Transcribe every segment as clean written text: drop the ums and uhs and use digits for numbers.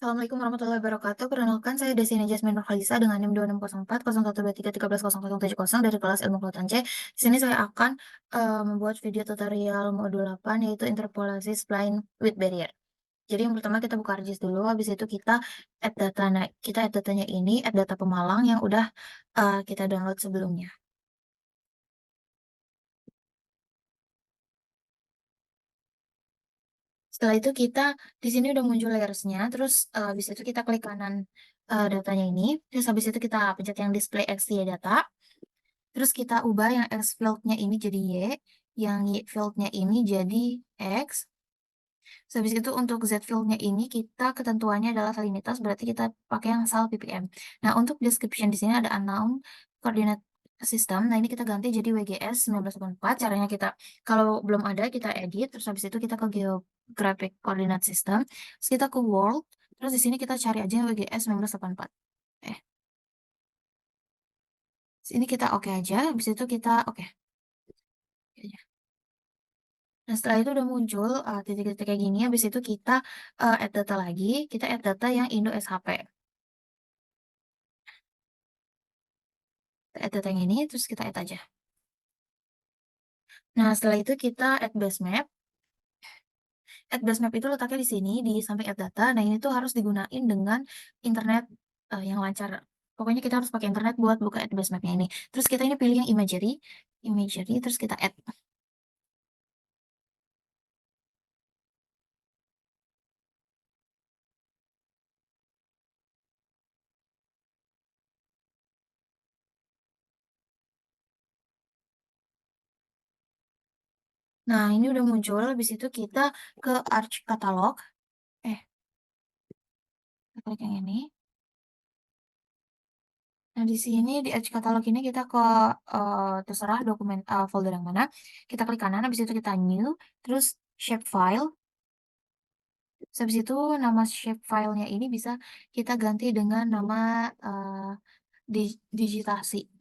Assalamualaikum warahmatullahi wabarakatuh. Perkenalkan, saya Desina Jasmine Nurhalisa dengan NIM 26040123131070 dari kelas Ilmu Kelautan C. Di sini saya akan membuat video tutorial modul 8 yaitu interpolasi spline with barrier. Jadi yang pertama kita buka ArcGIS dulu, habis itu kita add data. Nah, kita add datanya ini add data Pemalang yang udah kita download sebelumnya. Setelah itu kita di sini udah muncul layersnya, terus habis itu kita klik kanan datanya ini, terus habis itu kita pencet yang display XY data, terus kita ubah yang X field-nya ini jadi Y, yang Y field-nya ini jadi X. Terus habis itu untuk Z field-nya ini kita ketentuannya adalah salinitas, berarti kita pakai yang sal ppm. Nah, untuk description di sini ada unknown coordinate system. Nah, ini kita ganti jadi WGS 1984. Caranya kita, kalau belum ada, kita edit. Terus habis itu kita ke geographic coordinate system. Terus kita ke world. Terus di sini kita cari aja yang WGS 1984. Sini kita oke aja. Habis itu kita oke. Nah, setelah itu udah muncul titik-titik kayak gini. Habis itu kita add data lagi. Kita add data yang Indo SHP. Kita add data yang ini, terus kita add aja. Nah, setelah itu kita add base map. Add base map itu letaknya di sini, di samping add data. Nah, ini tuh harus digunain dengan internet yang lancar. Pokoknya kita harus pakai internet buat buka add base mapnya ini. Terus kita ini pilih yang imagery. Imagery, terus kita add. Nah, ini udah muncul. Habis itu kita ke Arch Catalog. Kita klik yang ini. Nah, di sini di Edge Catalog ini kita ke terserah dokumen folder yang mana. Kita klik kanan, habis itu kita new, terus shape file. Terus habis itu nama shape filenya ini bisa kita ganti dengan nama digitasi.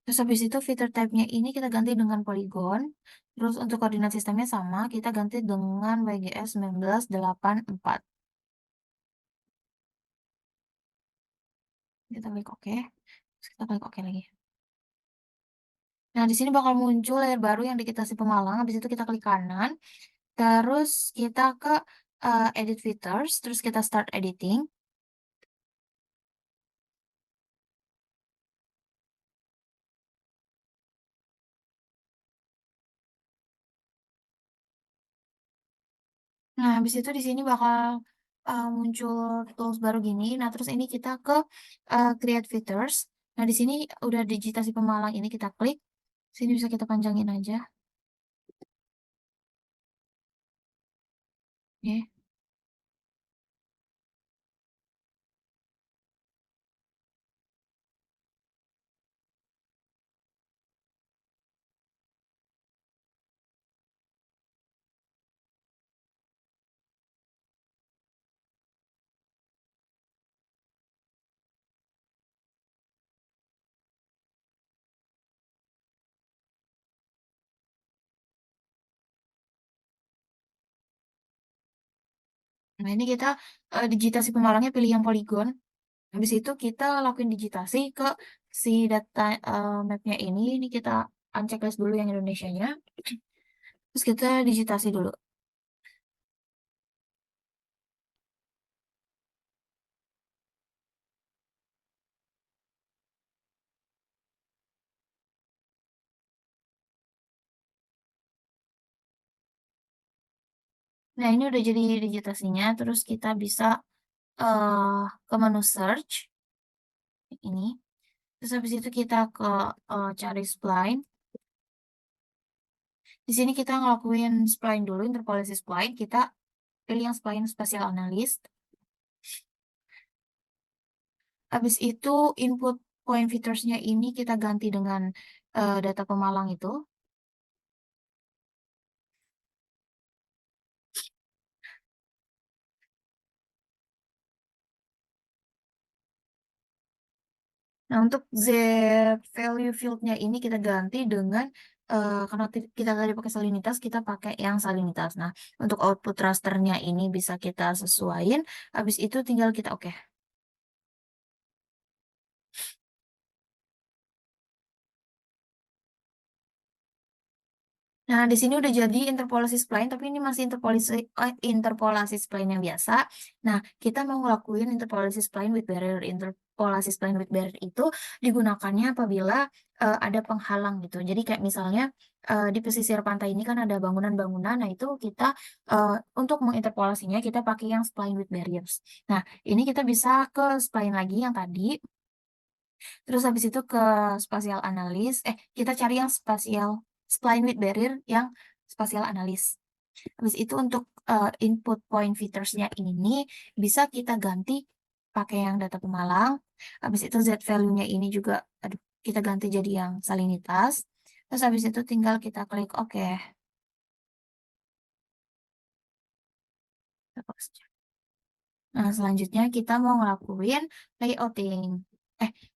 Terus habis itu feature type-nya ini kita ganti dengan polygon. Terus untuk koordinat sistemnya sama, kita ganti dengan WGS 1984. Kita klik OK. Terus kita klik OK lagi. Nah, di sini bakal muncul layar baru yang digitasi Pemalang. Habis itu kita klik kanan. Terus kita ke edit features. Terus kita start editing. Nah, habis itu di sini bakal muncul tools baru gini. Nah, terus ini kita ke create features. Nah, di sini udah digitasi Pemalang ini kita klik. Sini bisa kita panjangin aja. Oke. Nah, ini kita digitasi Pemalangnya pilih yang polygon. Habis itu kita lakuin digitasi ke si data mapnya ini. Ini kita unchecklist dulu yang Indonesianya. Terus kita digitasi dulu. Nah, ini udah jadi digitasinya. Terus kita bisa ke menu search ini. Terus habis itu kita ke cari spline. Di sini kita ngelakuin spline dulu, interpolasi spline. Kita pilih yang spline spatial analyst. Habis itu input point features-nya ini kita ganti dengan data Pemalang itu. Nah, untuk Z value field-nya ini kita ganti dengan karena kita tadi pakai salinitas, kita pakai yang salinitas. Nah, untuk output rasternya ini bisa kita sesuaiin, habis itu tinggal kita oke. Nah, di sini udah jadi interpolasi spline, tapi ini masih interpolasi spline yang biasa. Nah, kita mau ngelakuin interpolasi spline with barrier. Interpolasi spline with barrier itu digunakannya apabila ada penghalang gitu. Jadi kayak misalnya di pesisir pantai ini kan ada bangunan-bangunan. Nah, itu kita untuk menginterpolasinya kita pakai yang spline with barriers. Nah, ini kita bisa ke spline lagi yang tadi. Terus habis itu ke spatial analis, kita cari yang spatial spline with barrier yang spatial analis. Habis itu untuk input point featuresnya ini bisa kita ganti pakai yang data pemalang. Habis itu Z value-nya ini juga aduh, kita ganti jadi yang salinitas. Terus habis itu tinggal kita klik OK. Nah, selanjutnya kita mau ngelakuin layouting.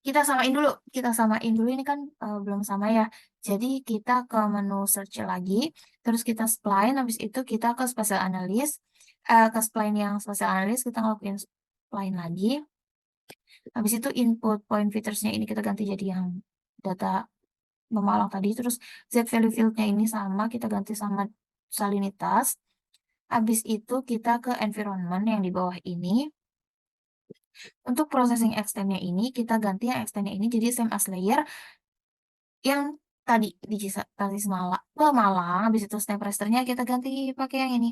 Kita samain dulu. Kita samain dulu ini kan belum sama ya. Jadi kita ke menu search lagi, terus kita spline, habis itu kita ke spatial analyst. Ke spline yang spatial analyst kita ngelakuin spline lagi. Habis itu input point featuresnya ini kita ganti jadi yang data pemalang tadi. Terus Z value fieldnya ini sama, kita ganti sama salinitas. Habis itu kita ke environment yang di bawah ini. Untuk processing extendnya ini, kita ganti yang extendnya ini jadi same as layer yang tadi di tadi Malang, habis itu snap rasternya kita ganti pakai yang ini.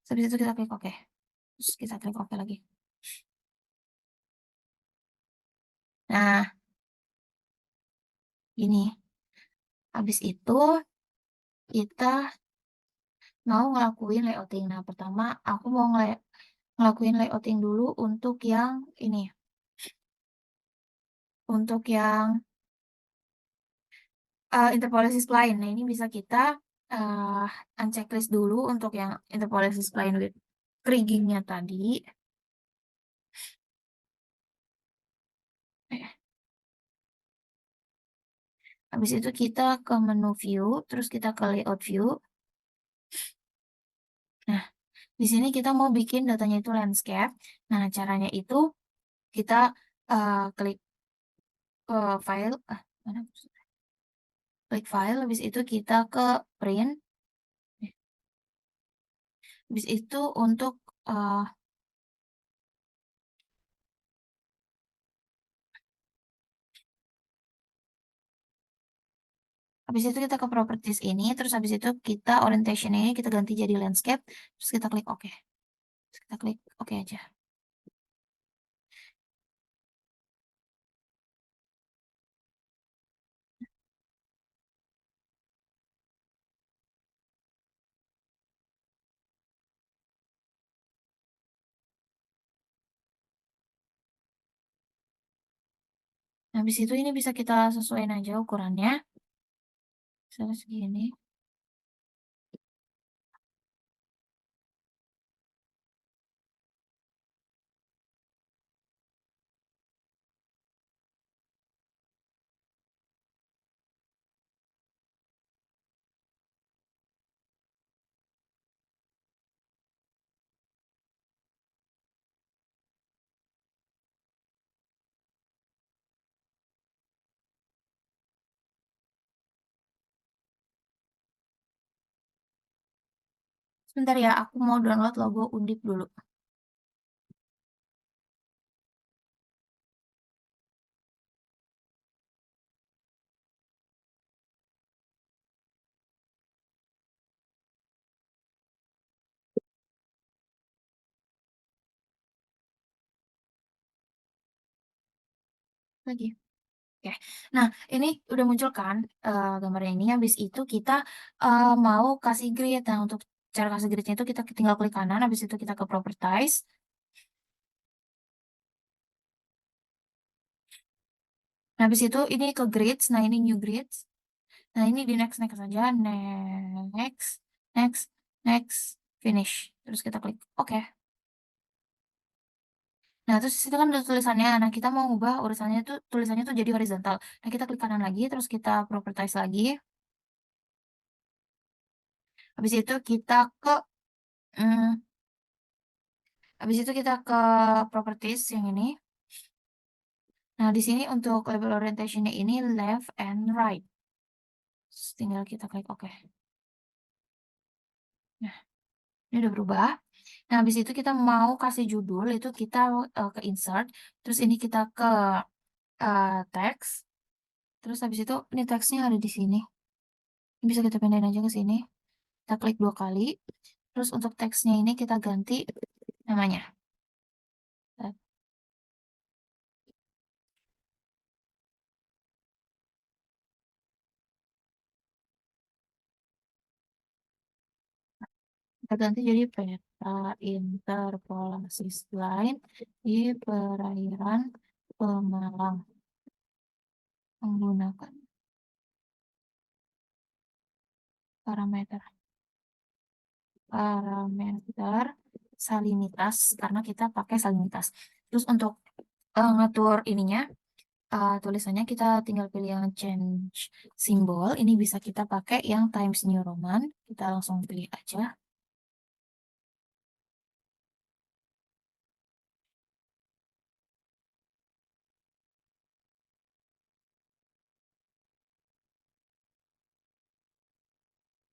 Habis itu kita klik OK. Terus kita klik OK lagi. Nah, ini. Habis itu kita mau ngelakuin layouting. Nah, pertama aku mau ngelakuin layouting dulu untuk yang ini. Untuk yang interpolasi spline. Nah, ini bisa kita unchecklist dulu untuk yang interpolasi spline with riggingnya tadi. Eh, Habis itu kita ke menu view, terus kita ke layout view. Nah, di sini kita mau bikin datanya itu landscape. Nah, caranya itu kita klik ke file, mana? Klik file, habis itu kita ke print. Habis itu untuk habis itu kita ke properties ini, terus habis itu kita orientation ini kita ganti jadi landscape, terus kita klik OK. Terus kita klik OK aja. Nah, habis itu ini bisa kita sesuaiin aja ukurannya. Misalnya segini. Sebentar ya, aku mau download logo Undip dulu. Lagi. Oke. Nah, ini udah muncul kan gambarnya ini. Habis itu kita mau kasih grid. Nah, untuk cara kasih gridnya itu kita tinggal klik kanan. Habis itu kita ke properties. Nah, habis itu ini ke grids. Nah, ini new grids. Nah, ini di next next saja. Next, next, next, finish. Terus kita klik OK. Nah, terus itu kan ada tulisannya. Nah, kita mau ubah urusannya tuh tulisannya tuh jadi horizontal. Nah, kita klik kanan lagi, terus kita properties lagi. Habis itu kita ke mmm, habis itu kita ke properties yang ini. Nah, di sini untuk label orientation-nya ini left and right. Terus tinggal kita klik oke. Nah, ini udah berubah. Nah, habis itu kita mau kasih judul, itu kita, ke insert, terus ini kita ke, teks, terus habis itu ini teksnya ada di sini. Bisa kita pindahin aja ke sini, kita klik 2 kali, terus untuk teksnya ini kita ganti namanya. Eee, kita ganti jadi peta interpolasi line di perairan Pemalang menggunakan parameter parameter salinitas karena kita pakai salinitas. Terus untuk, ngatur ininya, tulisannya kita tinggal pilih yang change simbol, ini bisa kita pakai yang Times New Roman, kita langsung pilih aja.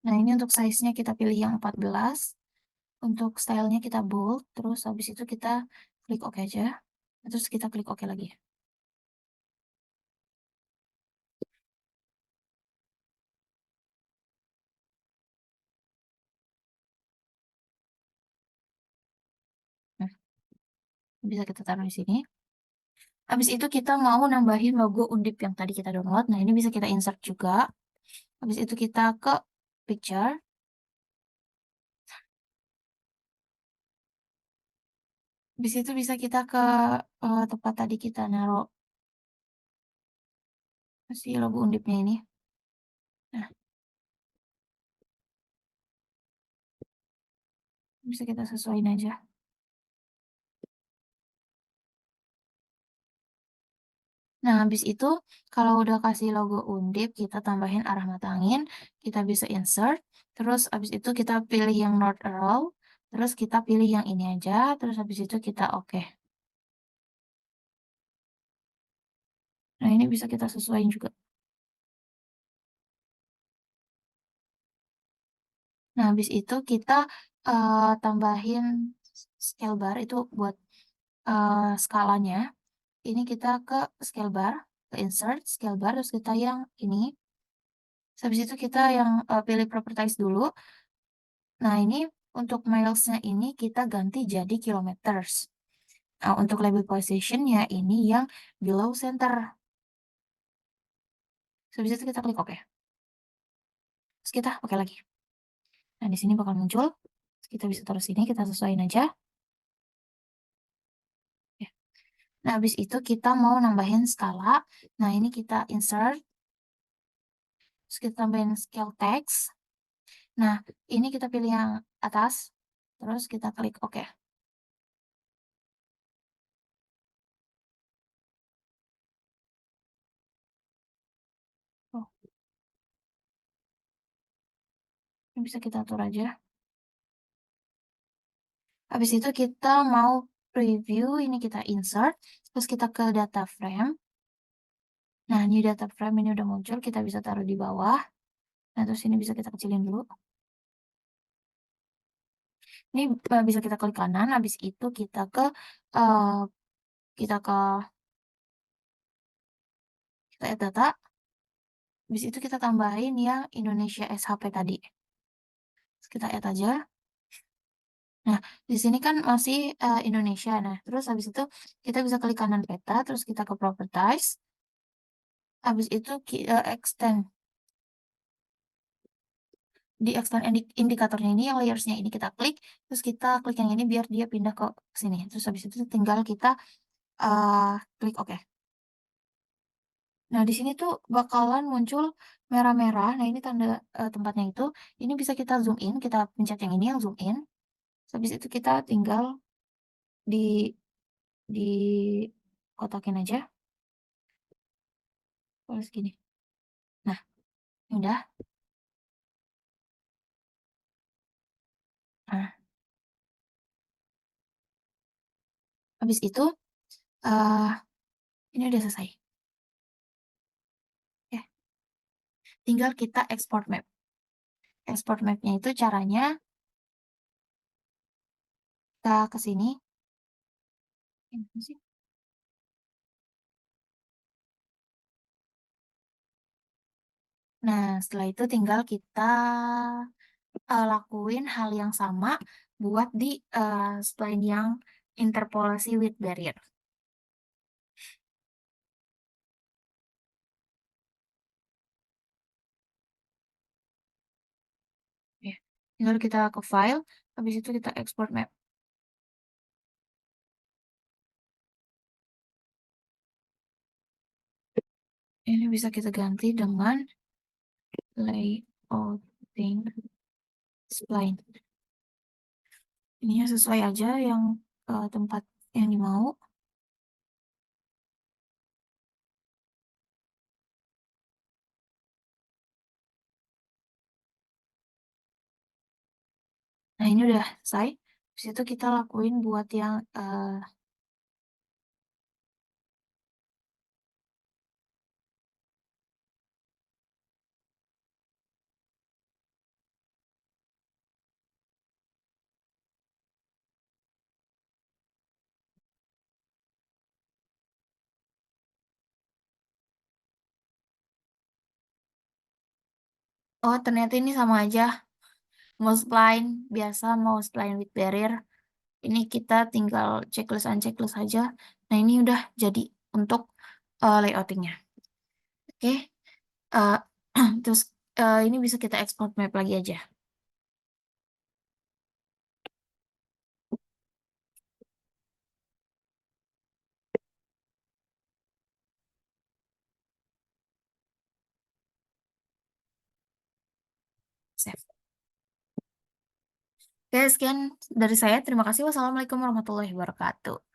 Nah, ini untuk size-nya kita pilih yang 14, untuk stylenya kita bold, terus habis itu kita klik OK aja, terus kita klik OK lagi. Nah, bisa kita taruh di sini. Habis itu kita mau nambahin logo Undip yang tadi kita download, nah ini bisa kita insert juga. Habis itu kita ke picture, habis itu bisa kita ke, tempat tadi kita naruh si logo Undipnya ini. Nah, bisa kita sesuaiin aja. Nah, habis itu kalau udah kasih logo Undip, kita tambahin arah mata angin, kita bisa insert, terus habis itu kita pilih yang north arrow, terus kita pilih yang ini aja, terus habis itu kita oke. Nah, ini bisa kita sesuaiin juga. Nah, habis itu kita, tambahin scale bar itu buat, skalanya. Ini kita ke scale bar, ke insert, scale bar, terus kita yang ini. Terus habis itu kita yang, pilih properties dulu. Nah, ini untuk miles-nya ini kita ganti jadi kilometers. Nah, untuk label position-nya ini yang below center. Terus habis itu kita klik OK. Terus kita oke lagi. Nah, di sini bakal muncul. Terus kita bisa taruh sini, kita sesuaiin aja. Ya. Nah, habis itu kita mau nambahin skala. Nah, ini kita insert, terus kita tambahin scale text. Nah, ini kita pilih yang atas, terus kita klik OK. Oh, ini bisa kita atur aja. Habis itu kita mau preview, ini kita insert, terus kita ke data frame. Nah, new data frame ini udah muncul, kita bisa taruh di bawah. Nah, terus ini bisa kita kecilin dulu. Ini bisa kita klik kanan, habis itu kita ke eh, kita ke kita add data, habis itu kita tambahin yang Indonesia SHP tadi. Terus kita add aja. Nah, di sini kan masih Indonesia. Nah, terus habis itu kita bisa klik kanan peta, terus kita ke properties. Habis itu extend. Di extend indikatornya ini, yang layersnya ini kita klik, terus kita klik yang ini biar dia pindah ke sini. Terus habis itu tinggal kita klik OK. Nah, di sini tuh bakalan muncul merah-merah. Nah, ini tanda tempatnya itu. Ini bisa kita zoom in, kita pencet yang ini yang zoom in. Terus habis itu kita tinggal di di kotakin aja. Terus gini. Nah, ini udah. Habis itu, eee, ini udah selesai. Oke, tinggal kita export map. Export map-nya itu caranya kita ke sini, mana sih? Nah, setelah itu tinggal kita, lakuin hal yang sama buat di, spline yang interpolasi width barrier. Ya, tinggal kita ke file, habis itu kita export map. Ini bisa kita ganti dengan layouting spline. Ininya sesuai aja yang, tempat yang dimau. Nah, ini udah selesai. Habis itu kita lakuin buat yang, oh ternyata ini sama aja, mau spline biasa, mau spline with barrier. Ini kita tinggal checklist-unchecklist aja. Nah, ini udah jadi untuk, layouting-nya. Oke, eee, terus, ini bisa kita export map lagi aja. Save. Oke, sekian dari saya. Terima kasih. Wassalamualaikum warahmatullahi wabarakatuh.